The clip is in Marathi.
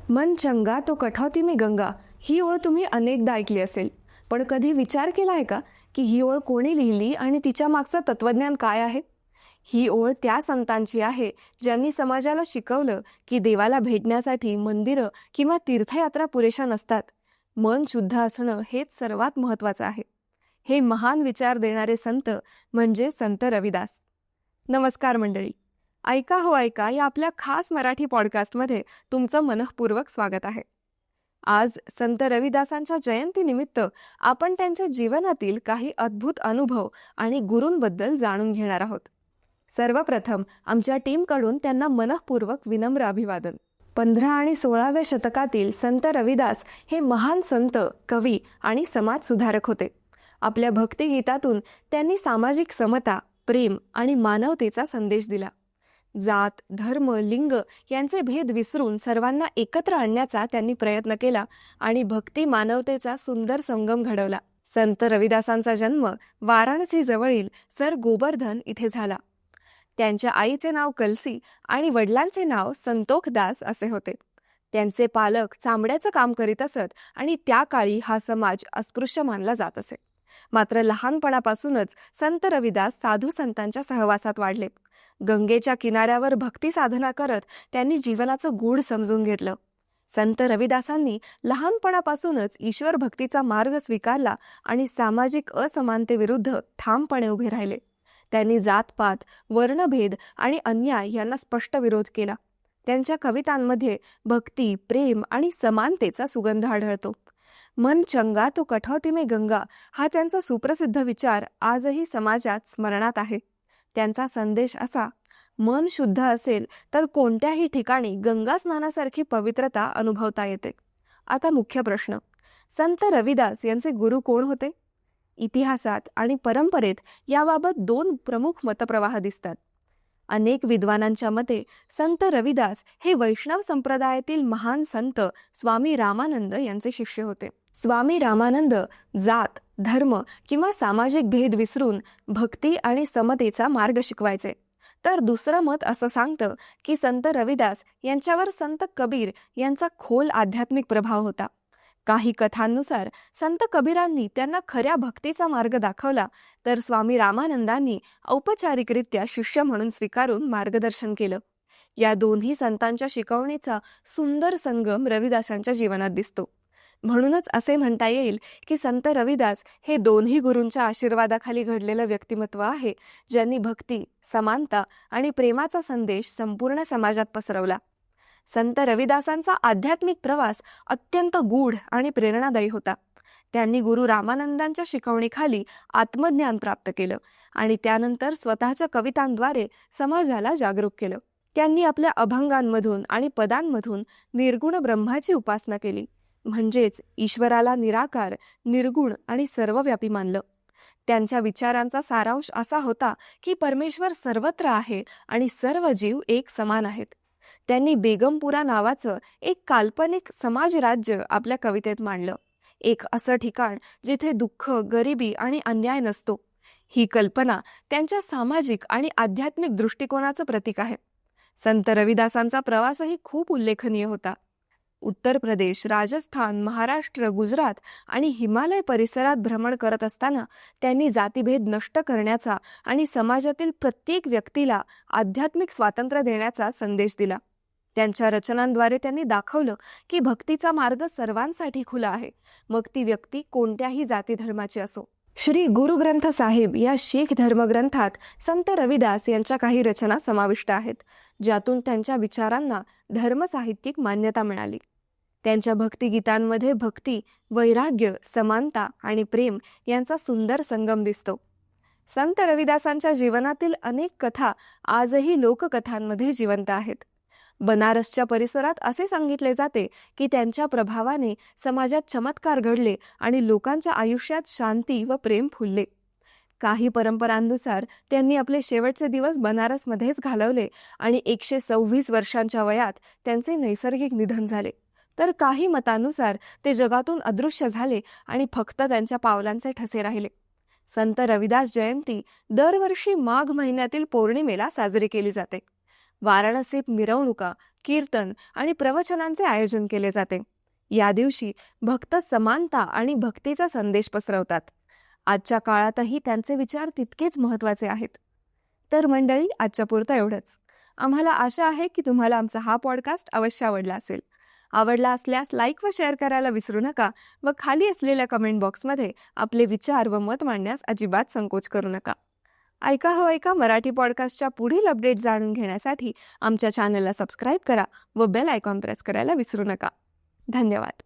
मन चंगा तो कठौती में गंगा ही ओळ तुम्ही अनेकदा ऐकली असेल. पण कधी विचार केला आहे का की ही ओळ कोणी लिहिली आणि तिच्या मागचं तत्वज्ञान काय आहे? ही ओळ त्या संतांची आहे ज्यांनी समाजाला शिकवलं की देवाला भेटण्यासाठी मंदिरं किंवा तीर्थयात्रा पुरेशा नसतात. मन शुद्ध असणं हेच सर्वात महत्त्वाचं आहे. हे महान विचार देणारे संत म्हणजे संत रविदास. नमस्कार मंडळी. ऐका हो ऐका या आपल्या खास मराठी पॉडकास्टमध्ये तुमचं मनःपूर्वक स्वागत आहे. आज संत रविदासांच्या जयंतीनिमित्त आपण त्यांच्या जीवनातील काही अद्भुत अनुभव आणि गुरूंबद्दल जाणून घेणार आहोत. सर्वप्रथम आमच्या टीमकडून त्यांना मनःपूर्वक विनम्र अभिवादन. 15 आणि 16व्या शतकातील संत रविदास हे महान संत, कवी आणि समाजसुधारक होते. आपल्या भक्तिगीतातून त्यांनी सामाजिक समता, प्रेम आणि मानवतेचा संदेश दिला. जात, धर्म, लिंग यांचे भेद विसरून सर्वांना एकत्र आणण्याचा त्यांनी प्रयत्न केला आणि भक्ती मानवतेचा सुंदर संगम घडवला. संत रविदासांचा जन्म वाराणसी जवळील सर गोवर्धन इथे झाला. त्यांच्या आईचे नाव कलसी आणि वडिलांचे नाव संतोखदास असे होते. त्यांचे पालक चामड्याचं काम करीत असत आणि त्या काळी हा समाज अस्पृश्य मानला जात असे. मात्र लहानपणापासूनच संत रविदास साधू संतांच्या सहवासात वाढले. गंगेच्या किनाऱ्यावर भक्ती साधना करत त्यांनी जीवनाचं गूढ समजून घेतलं. संत रविदासांनी लहानपणापासूनच ईश्वर भक्तीचा मार्ग स्वीकारला आणि सामाजिक असमानतेविरुद्ध ठामपणे उभे राहिले. त्यांनी जातपात, वर्णभेद आणि अन्याय यांना स्पष्ट विरोध केला. त्यांच्या कवितांमध्ये भक्ती, प्रेम आणि समानतेचा सुगंध आढळतो. मन चंगा तो कठौती में गंगा हा त्यांचा सुप्रसिद्ध विचार आजही समाजात स्मरणात आहे. त्यांचा संदेश असा: मन शुद्ध असेल तर कोणत्याही ठिकाणी गंगा स्नानासारखी पवित्रता अनुभवता येते. आता मुख्य प्रश्न, संत रविदास यांचे गुरु कोण होते? इतिहासात आणि परंपरेत याबाबत 2 प्रमुख मतप्रवाह दिसतात. अनेक विद्वानांच्या मते संत रविदास हे वैष्णव संप्रदायातील महान संत स्वामी रामानंद यांचे शिष्य होते. स्वामी रामानंद जात, धर्म किंवा सामाजिक भेद विसरून भक्ती आणि समतेचा मार्ग शिकवायचे. तर दुसरं मत असं सांगतं की संत रविदास यांच्यावर संत कबीर यांचा खोल आध्यात्मिक प्रभाव होता. काही कथांनुसार संत कबीरांनी त्यांना खऱ्या भक्तीचा मार्ग दाखवला, तर स्वामी रामानंदांनी औपचारिकरित्या शिष्य म्हणून स्वीकारून मार्गदर्शन केलं. या दोन्ही संतांच्या शिकवणीचा सुंदर संगम रविदासांच्या जीवनात दिसतो. म्हणूनच असे म्हणता येईल की संत रविदास हे दोन्ही गुरूंच्या आशीर्वादाखाली घडलेलं व्यक्तिमत्व आहे, ज्यांनी भक्ती, समानता आणि प्रेमाचा संदेश संपूर्ण समाजात पसरवला. संत रविदासांचा आध्यात्मिक प्रवास अत्यंत गूढ आणि प्रेरणादायी होता. त्यांनी गुरु रामानंदांच्या शिकवणीखाली आत्मज्ञान प्राप्त केलं आणि त्यानंतर स्वतःच्या कवितांद्वारे समाजाला जागरूक केलं. त्यांनी आपल्या अभंगांमधून आणि पदांमधून निर्गुण ब्रह्माची उपासना केली, म्हणजेच ईश्वराला निराकार, निर्गुण आणि सर्वव्यापी मानलं. त्यांच्या विचारांचा सारांश असा होता की परमेश्वर सर्वत्र आहे आणि सर्व जीव एक समान आहेत. त्यांनी बेगमपुरा नावाचं एक काल्पनिक समाजराज्य आपल्या कवितेत मांडलं, एक असं ठिकाण जिथे दुःख, गरिबी आणि अन्याय नसतो. ही कल्पना त्यांच्या सामाजिक आणि आध्यात्मिक दृष्टिकोनाचं प्रतीक आहे. संत रविदासांचा प्रवासही खूप उल्लेखनीय होता. उत्तर प्रदेश, राजस्थान, महाराष्ट्र, गुजरात आणि हिमालय परिसरात भ्रमण करत असताना त्यांनी जातीभेद नष्ट करण्याचा आणि समाजातील प्रत्येक व्यक्तीला आध्यात्मिक स्वातंत्र्य देण्याचा संदेश दिला. त्यांच्या रचनांद्वारे त्यांनी दाखवलं की भक्तीचा मार्ग सर्वांसाठी खुला आहे, मग ती व्यक्ती कोणत्याही जाती धर्माची असो. श्री गुरु ग्रंथ साहिब या शीख धर्मग्रंथात संत रविदास यांच्या काही रचना समाविष्ट आहेत, ज्यातून त्यांच्या विचारांना धर्मसाहित्यिक मान्यता मिळाली. त्यांच्या भक्तिगीतांमध्ये भक्ती, वैराग्य, समानता आणि प्रेम यांचा सुंदर संगम दिसतो. संत रविदासांच्या जीवनातील अनेक कथा आजही लोककथांमध्ये जिवंत आहेत. बनारसच्या परिसरात असे सांगितले जाते की त्यांच्या प्रभावाने समाजात चमत्कार घडले आणि लोकांच्या आयुष्यात शांती व प्रेम फुलले. काही परंपरांनुसार त्यांनी आपले शेवटचे दिवस बनारसमध्येच घालवले आणि 126 वर्षांच्या वयात त्यांचे नैसर्गिक निधन झाले. तर काही मतांनुसार ते जगातून अदृश्य झाले आणि फक्त त्यांच्या पावलांचे ठसे राहिले. संत रविदास जयंती दरवर्षी माघ महिन्यातील पौर्णिमेला साजरी केली जाते. वाराणसीत मिरवणुका, कीर्तन आणि प्रवचनांचे आयोजन केले जाते. या दिवशी भक्त समानता आणि भक्तीचा संदेश पसरवतात. आजच्या काळातही त्यांचे विचार तितकेच महत्त्वाचे आहेत. तर मंडळी, आजच्या पुरतं एवढंच. आम्हाला आशा आहे की तुम्हाला आमचा हा पॉडकास्ट अवश्य आवडला असेल. आवडला असल्यास लाईक व शेअर करायला विसरू नका व खाली असलेल्या कमेंट बॉक्समध्ये आपले विचार व मत मांडण्यास अजिबात संकोच करू नका. ऐका हो ऐका मराठी पॉडकास्टच्या पुढील अपडेट जाणून घेण्यासाठी आमच्या चॅनलला सबस्क्राईब करा व बेल आयकॉन प्रेस करायला विसरू नका. धन्यवाद.